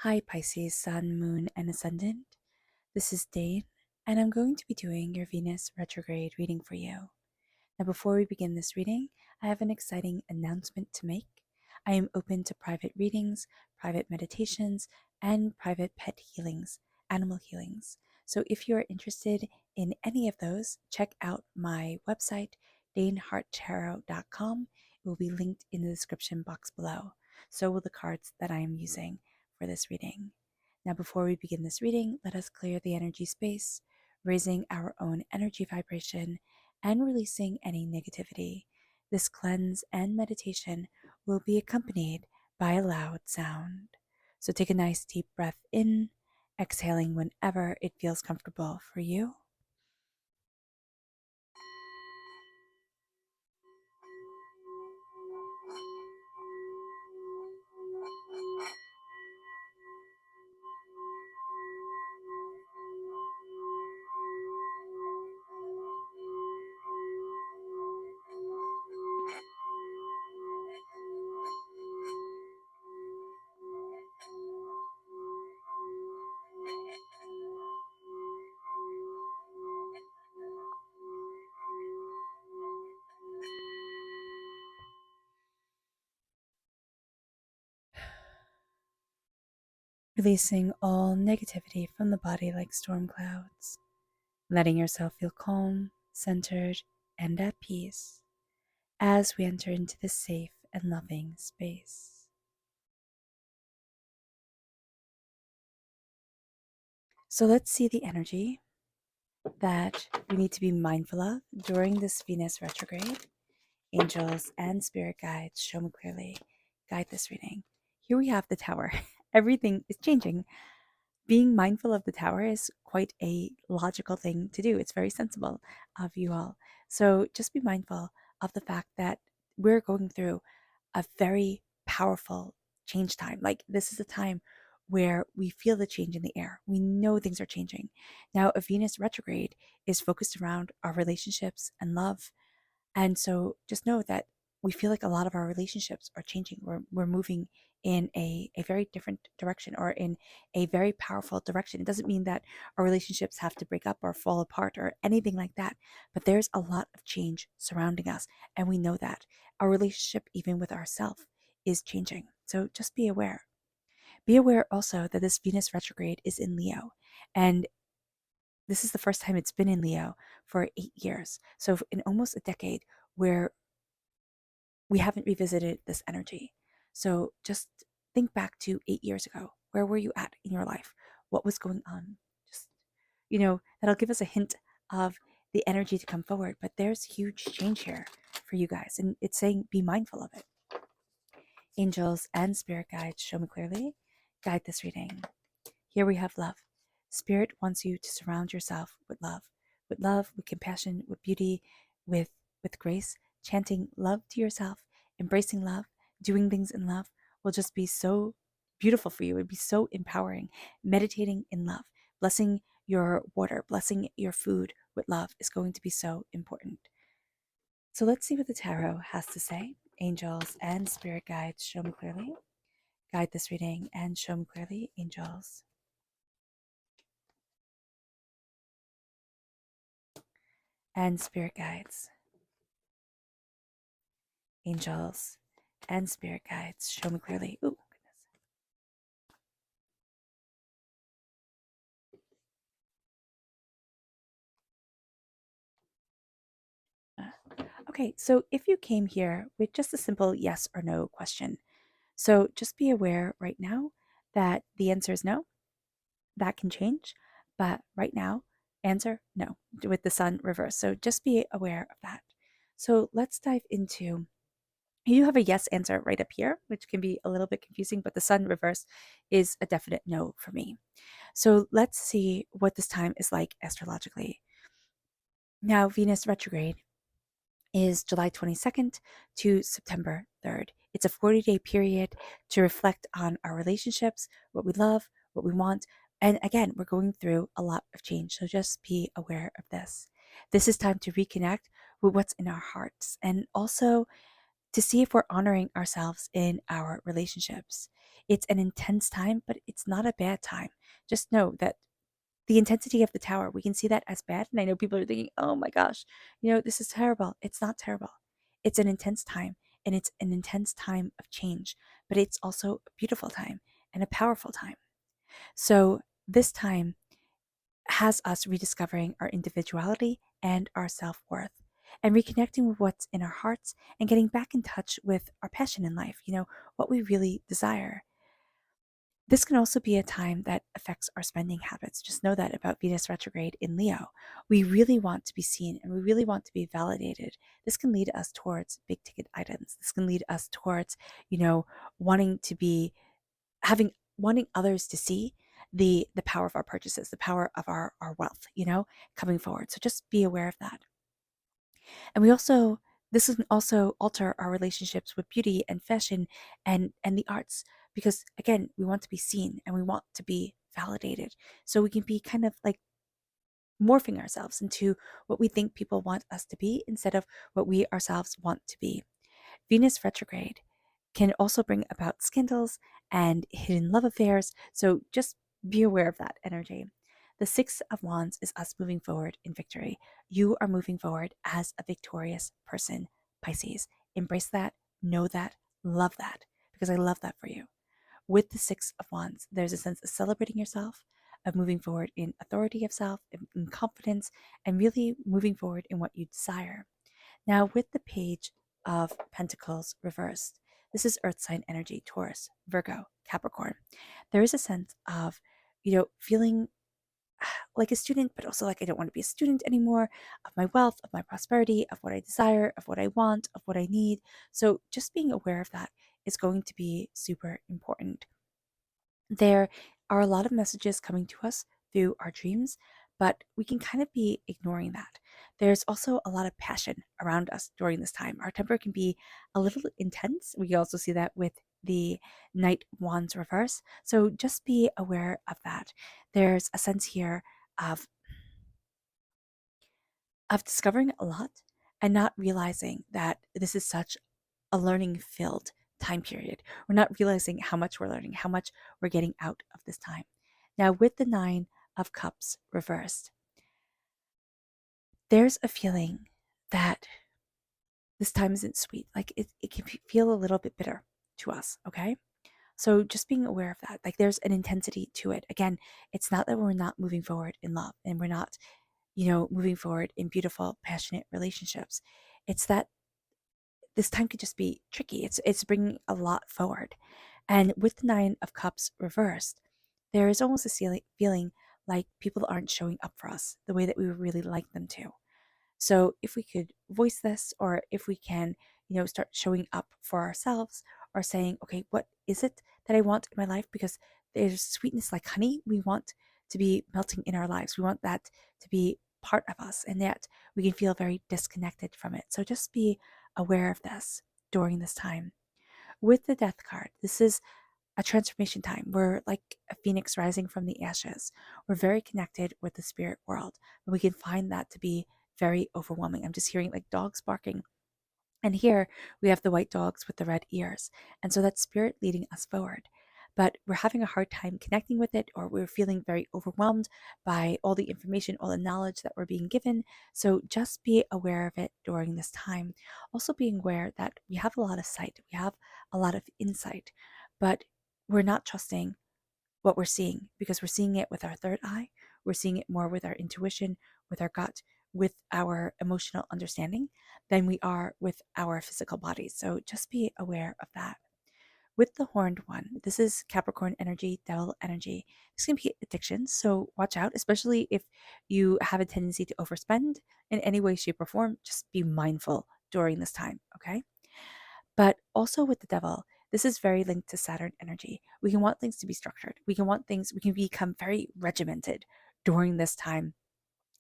Hi, Pisces, Sun, Moon, and Ascendant. This is Dane, and I'm going to be doing your Venus retrograde reading for you. Now, before we begin this reading, I have an exciting announcement to make. I am open to private readings, private meditations, and private pet healings, animal healings. So if you are interested in any of those, check out my website, daneharttarot.com. It will be linked in the description box below. So will the cards that I am using for this reading. Now, before we begin this reading, let us clear the energy space, raising our own energy vibration and releasing any negativity. This cleanse and meditation will be accompanied by a loud sound. So take a nice deep breath in, exhaling whenever it feels comfortable for you. Releasing all negativity from the body like storm clouds, letting yourself feel calm, centered, and at peace as we enter into this safe and loving space. So let's see the energy that we need to be mindful of during this Venus retrograde. Angels and spirit guides show me clearly. Guide this reading. Here we have the tower. Everything is changing. Being mindful of the tower is quite a logical thing to do. It's very sensible of you all. So just be mindful of the fact that we're going through a very powerful change time. Like, this is a time where we feel the change in the air. We know things are changing. Now, a Venus retrograde is focused around our relationships and love, and so just know that we feel like a lot of our relationships are changing. We're moving in a very different direction, or in a very powerful direction. It doesn't mean that our relationships have to break up or fall apart or anything like that, but there's a lot of change surrounding us, and we know that. Our relationship, even with ourselves, is changing. So just be aware. Be aware also that this Venus retrograde is in Leo, and this is the first time it's been in Leo for 8 years. So in almost a decade, where we haven't revisited this energy. So just think back to 8 years ago. Where were you at in your life? What was going on? Just, that'll give us a hint of the energy to come forward. But there's huge change here for you guys. And it's saying be mindful of it. Angels and spirit guides show me clearly. Guide this reading. Here we have love. Spirit wants you to surround yourself with love, with compassion, with beauty, with grace. Chanting love to yourself, embracing love, doing things in love will just be so beautiful for you. It would be so empowering. Meditating in love, blessing your water, blessing your food with love is going to be so important. So let's see what the tarot has to say. Angels and spirit guides show me clearly. Guide this reading and show me clearly, angels and spirit guides. Angels and spirit guides show me clearly. Ooh, goodness. Okay, so if you came here with just a simple yes or no question, so just be aware right now that the answer is no. That can change, but right now, answer no, with the sun reversed. So just be aware of that. So let's dive into. You have a yes answer right up here, which can be a little bit confusing, but the sun reverse is a definite no for me. So let's see what this time is like astrologically. Now, Venus retrograde is July 22nd to September 3rd. It's a 40-day period to reflect on our relationships, what we love, what we want. And again, we're going through a lot of change. So just be aware of this. This is time to reconnect with what's in our hearts, and also to see if we're honoring ourselves in our relationships. It's an intense time, but it's not a bad time. Just know that the intensity of the tower, we can see that as bad. And I know people are thinking, oh my gosh, this is terrible. It's not terrible. It's an intense time, and it's an intense time of change, but it's also a beautiful time and a powerful time. So this time has us rediscovering our individuality and our self worth, and reconnecting with what's in our hearts and getting back in touch with our passion in life, what we really desire. This can also be a time that affects our spending habits. Just know that about Venus retrograde in Leo. We really want to be seen and we really want to be validated. This can lead us towards big ticket items. This can lead us towards, wanting to be wanting others to see the power of our purchases, the power of our wealth, coming forward. So just be aware of that. And this can also alter our relationships with beauty and fashion and the arts, because again, we want to be seen and we want to be validated. So we can be kind of like morphing ourselves into what we think people want us to be instead of what we ourselves want to be. Venus retrograde can also bring about scandals and hidden love affairs, so just be aware of that energy. The Six of Wands is us moving forward in victory. You are moving forward as a victorious person, Pisces. Embrace that, know that, love that, because I love that for you. With the Six of Wands, there's a sense of celebrating yourself, of moving forward in authority of self, in confidence, and really moving forward in what you desire. Now, with the Page of Pentacles reversed, this is Earth sign energy, Taurus, Virgo, Capricorn. There is a sense of, feeling like a student, but also like I don't want to be a student anymore, of my wealth, of my prosperity, of what I desire, of what I want, of what I need. So just being aware of that is going to be super important. There are a lot of messages coming to us through our dreams, but we can kind of be ignoring that. There's also a lot of passion around us during this time. Our temper can be a little intense. We can also see that with the Knight Wands reverse. So just be aware of that. There's a sense here of discovering a lot and not realizing that this is such a learning filled time period. We're not realizing how much we're learning, how much we're getting out of this time. Now, with the Nine of Cups reversed, there's a feeling that this time isn't sweet. Like it can feel a little bit bitter to us, okay? So just being aware of that. Like there's an intensity to it. Again, it's not that we're not moving forward in love and we're not, moving forward in beautiful, passionate relationships. It's that this time could just be tricky. It's bringing a lot forward. And with the Nine of Cups reversed, there is almost a feeling like people aren't showing up for us the way that we would really like them to. So if we could voice this, or if we can, start showing up for ourselves, or saying, okay, what is it that I want in my life? Because there's sweetness like honey. We want to be melting in our lives. We want that to be part of us, and yet we can feel very disconnected from it. So just be aware of this during this time. With the Death card, this is a transformation time. We're like a phoenix rising from the ashes. We're very connected with the spirit world, but we can find that to be very overwhelming. I'm just hearing like dogs barking. And here we have the white dogs with the red ears. And so that's spirit leading us forward. But we're having a hard time connecting with it, or we're feeling very overwhelmed by all the information, all the knowledge that we're being given. So just be aware of it during this time. Also, being aware that we have a lot of sight, we have a lot of insight, but we're not trusting what we're seeing, because we're seeing it with our third eye. We're seeing it more with our intuition, with our gut, with our emotional understanding than we are with our physical bodies. So just be aware of that. With the horned one, this is Capricorn energy, devil energy. This can be addictions, so watch out, especially if you have a tendency to overspend in any way, shape, or form. Just be mindful during this time, okay? But also with the devil, this is very linked to Saturn energy. We can want things to be structured. We can become very regimented during this time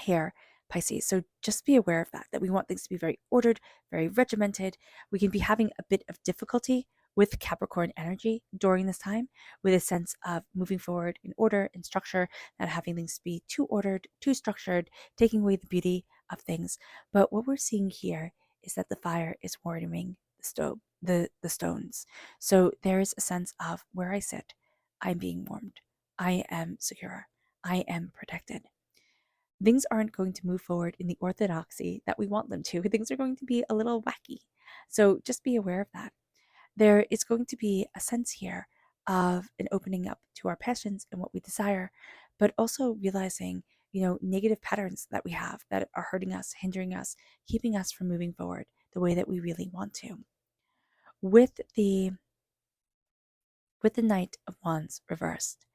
here, Pisces. So just be aware of that we want things to be very ordered, very regimented. We can be having a bit of difficulty with Capricorn energy during this time, with a sense of moving forward in order and structure, not having things be too ordered, too structured, taking away the beauty of things. But what we're seeing here is that the fire is warming the the stones. So there is a sense of where I sit, I'm being warmed. I am secure. I am protected. Things aren't going to move forward in the orthodoxy that we want them to. Things are going to be a little wacky. So just be aware of that. There is going to be a sense here of an opening up to our passions and what we desire, but also realizing, negative patterns that we have that are hurting us, hindering us, keeping us from moving forward the way that we really want to. With the Knight of Wands reversed,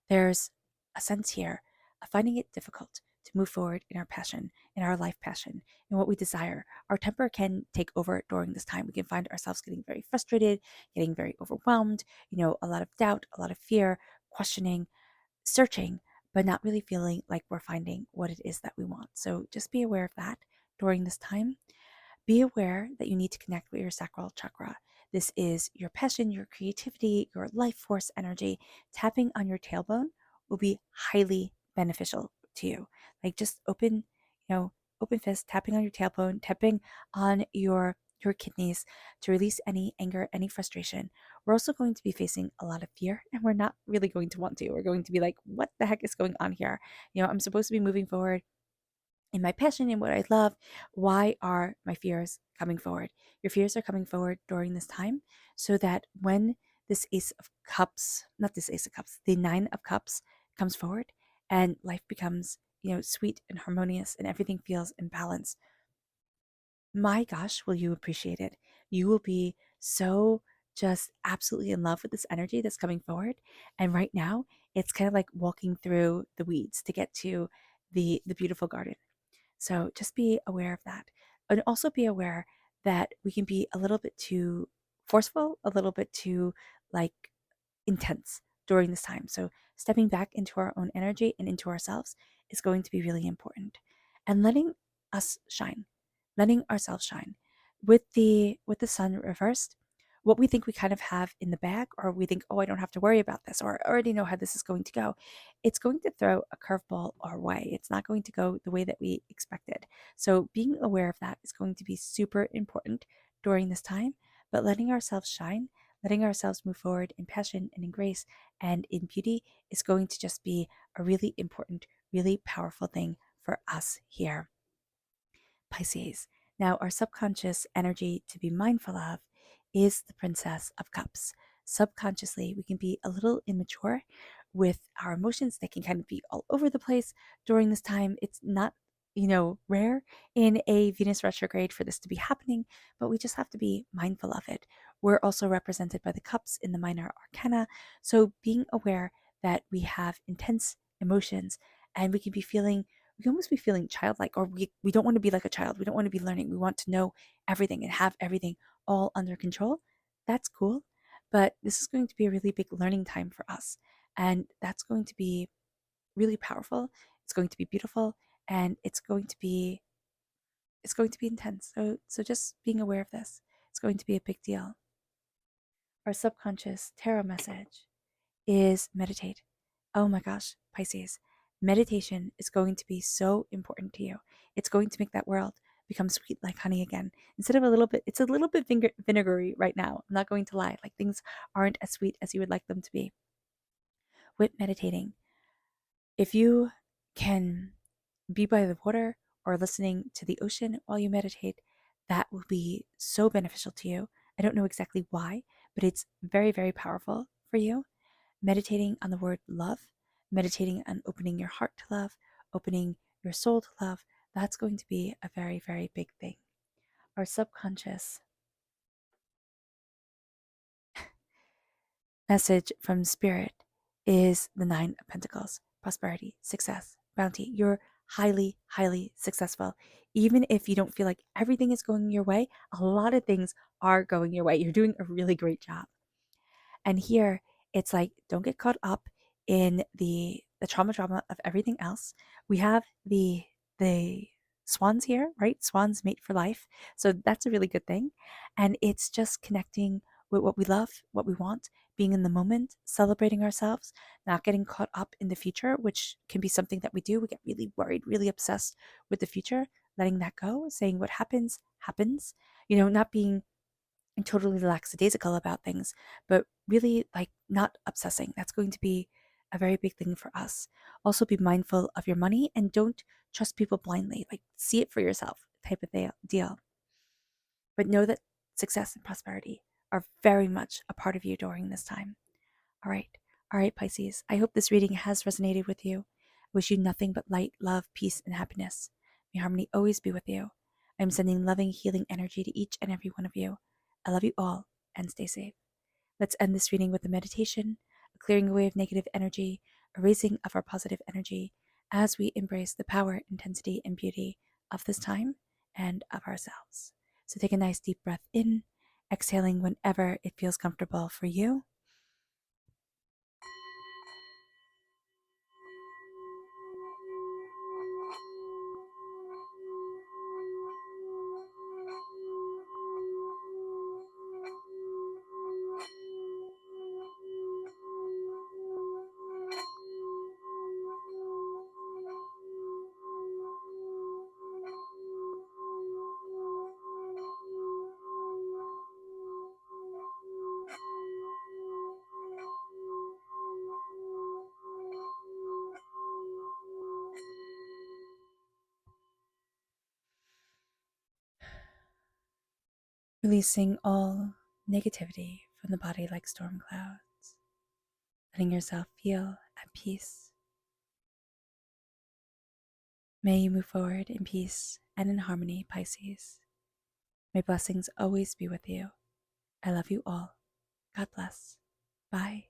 there's a sense here of finding it difficult to move forward in our passion, in our life passion, in what we desire. Our temper can take over during this time. We can find ourselves getting very frustrated, getting very overwhelmed, a lot of doubt, a lot of fear, questioning, searching, but not really feeling like we're finding what it is that we want. So just be aware of that during this time. Be aware that you need to connect with your sacral chakra. This is your passion, your creativity, your life force energy. Tapping on your tailbone will be highly beneficial to you. Like just open fist, tapping on your tailbone, tapping on your kidneys to release any anger, any frustration. We're also going to be facing a lot of fear, and we're not really going to want to. We're going to be like, what the heck is going on here? I'm supposed to be moving forward in my passion and what I love. Why are my fears coming forward? Your fears are coming forward during this time so that when this Ace of Cups, not this Ace of Cups, the Nine of Cups comes forward and life becomes, sweet and harmonious and everything feels in balance. My gosh, will you appreciate it? You will be so just absolutely in love with this energy that's coming forward. And right now, it's kind of like walking through the weeds to get to the beautiful garden. So just be aware of that. And also be aware that we can be a little bit too forceful, a little bit too like intense during this time. So stepping back into our own energy and into ourselves is going to be really important. And letting us shine, letting ourselves shine. With the sun reversed, what we think we kind of have in the bag, or we think, oh, I don't have to worry about this, or I already know how this is going to go, it's going to throw a curveball our way. It's not going to go the way that we expected. So being aware of that is going to be super important during this time, but letting ourselves shine, letting ourselves move forward in passion and in grace and in beauty is going to just be a really important, really powerful thing for us here. Pisces. Now, our subconscious energy to be mindful of is the Princess of Cups. Subconsciously, we can be a little immature with our emotions. They can kind of be all over the place during this time. It's not, rare in a Venus retrograde for this to be happening, but we just have to be mindful of it. We're also represented by the cups in the minor arcana. So being aware that we have intense emotions and we can almost be feeling childlike, or we don't want to be like a child. We don't want to be learning. We want to know everything and have everything all under control. That's cool. But this is going to be a really big learning time for us. And that's going to be really powerful. It's going to be beautiful, and it's going to be intense. So just being aware of this, it's going to be a big deal. Our subconscious tarot message is meditate. Oh my gosh, Pisces. Meditation is going to be so important to you. It's going to make that world become sweet like honey again. Instead of it's a little bit vinegary right now. I'm not going to lie. Like things aren't as sweet as you would like them to be. With meditating, if you can be by the water or listening to the ocean while you meditate, that will be so beneficial to you. I don't know exactly why, but it's very, very powerful for you. Meditating on the word love, meditating on opening your heart to love, opening your soul to love, that's going to be a very, very big thing. Our subconscious message from spirit is the Nine of Pentacles: prosperity, success, bounty. You're highly, highly successful. Even if you don't feel like everything is going your way, a lot of things are going your way. You're doing a really great job. And here it's like, don't get caught up in the trauma of everything else. We have the swans here, right? Swans mate for life. So that's a really good thing. And it's just connecting with what we love, what we want, being in the moment, celebrating ourselves, not getting caught up in the future, which can be something that we do. We get really worried, really obsessed with the future, letting that go, saying what happens, happens, not being and totally lackadaisical about things, but really like not obsessing. That's going to be a very big thing for us. Also, be mindful of your money and don't trust people blindly. Like, see it for yourself, type of deal. But know that success and prosperity are very much a part of you during this time. All right. All right, Pisces. I hope this reading has resonated with you. I wish you nothing but light, love, peace, and happiness. May harmony always be with you. I'm sending loving, healing energy to each and every one of you. I love you all and stay safe. Let's end this reading with a meditation, a clearing away of negative energy, a raising of our positive energy as we embrace the power, intensity, and beauty of this time and of ourselves. So take a nice deep breath in, exhaling whenever it feels comfortable for you. Releasing all negativity from the body like storm clouds, letting yourself feel at peace. May you move forward in peace and in harmony, Pisces. May blessings always be with you. I love you all. God bless. Bye.